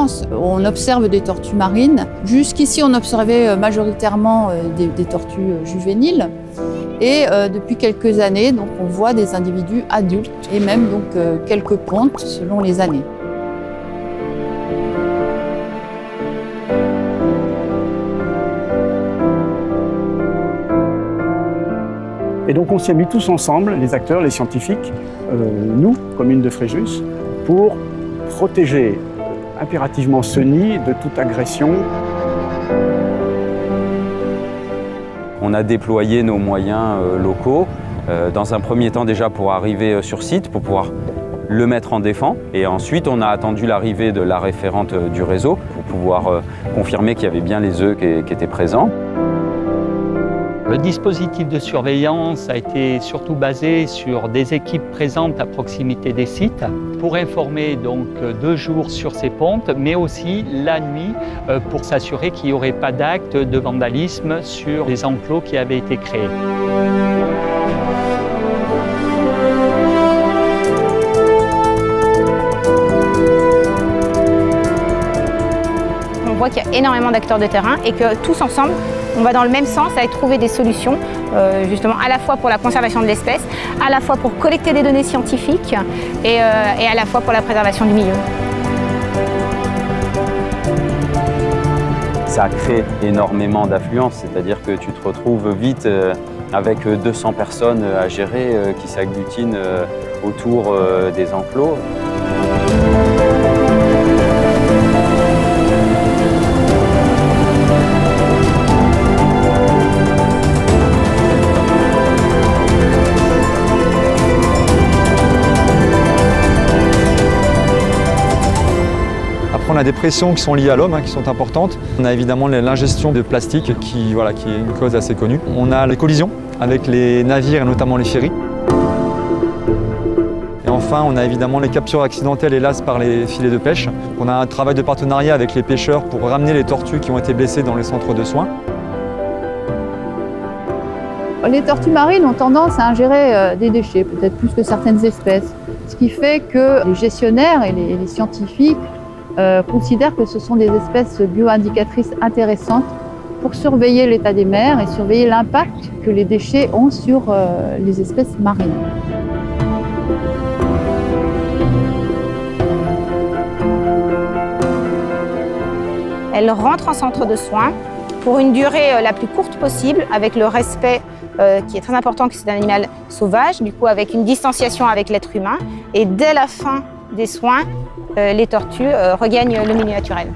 France, on observe des tortues marines. Jusqu'ici, on observait majoritairement des tortues juvéniles. Et depuis quelques années, donc, on voit des individus adultes et même donc, quelques pontes selon les années. Et donc on s'est mis tous ensemble, les acteurs, les scientifiques, nous, commune de Fréjus, pour protéger impérativement ce nid de toute agression. On a déployé nos moyens locaux, dans un premier temps déjà pour arriver sur site, pour pouvoir le mettre en défense. Et ensuite, on a attendu l'arrivée de la référente du réseau pour pouvoir confirmer qu'il y avait bien les œufs qui étaient présents. Le dispositif de surveillance a été surtout basé sur des équipes présentes à proximité des sites pour informer donc 2 jours sur ces pontes, mais aussi la nuit pour s'assurer qu'il n'y aurait pas d'acte de vandalisme sur les enclos qui avaient été créés. On voit qu'il y a énormément d'acteurs de terrain et que tous ensemble, on va dans le même sens à trouver des solutions, justement à la fois pour la conservation de l'espèce, à la fois pour collecter des données scientifiques et à la fois pour la préservation du milieu. Ça crée énormément d'affluence, c'est-à-dire que tu te retrouves vite avec 200 personnes à gérer qui s'agglutinent autour des enclos. On a des pressions qui sont liées à l'homme, qui sont importantes. On a évidemment l'ingestion de plastique qui est une cause assez connue. On a les collisions avec les navires et notamment les ferries. Et enfin, on a évidemment les captures accidentelles, hélas, par les filets de pêche. On a un travail de partenariat avec les pêcheurs pour ramener les tortues qui ont été blessées dans les centres de soins. Les tortues marines ont tendance à ingérer des déchets, peut-être plus que certaines espèces. Ce qui fait que les gestionnaires et les scientifiques considèrent que ce sont des espèces bio-indicatrices intéressantes pour surveiller l'état des mers et surveiller l'impact que les déchets ont sur les espèces marines. Elles rentrent en centre de soins pour une durée la plus courte possible, avec le respect qui est très important, que c'est un animal sauvage, du coup avec une distanciation avec l'être humain. Et dès la fin des soins, les tortues regagnent le milieu naturel.